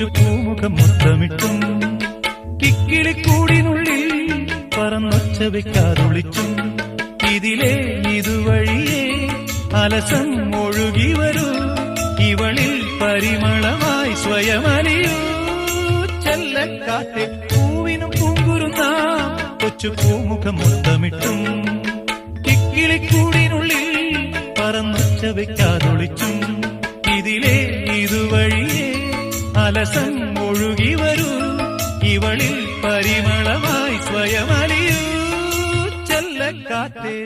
കൊച്ചു പൂമുഖം മുത്തമിട്ടും കിക്കിളിക്കൂടിനുള്ളിൽ പറന്നൊച്ച വെക്കാതൊളിച്ചും ഇതിലേ ഇതുവഴിയേ അലസം ഒഴുകി വരൂ ഇവളിൽ പരിമളമായി സ്വയമലിയൂ ചെല്ലക്കാറ്റെ പൂവിനും പൂങ്കുരുന്ന കൊച്ചു പൂമുഖം മുത്തമിട്ടും കിക്കിളിക്കൂടിനുള്ളിൽ പറന്നൊച്ച വെക്കാതൊളിച്ചും ഇതിലേ ഇതുവഴിയേ അലസം ഒഴുകി വരൂ ഇവളിൽ പരിമളമായി സ്വയമലിയൂ ചെല്ലക്കാറ്റേ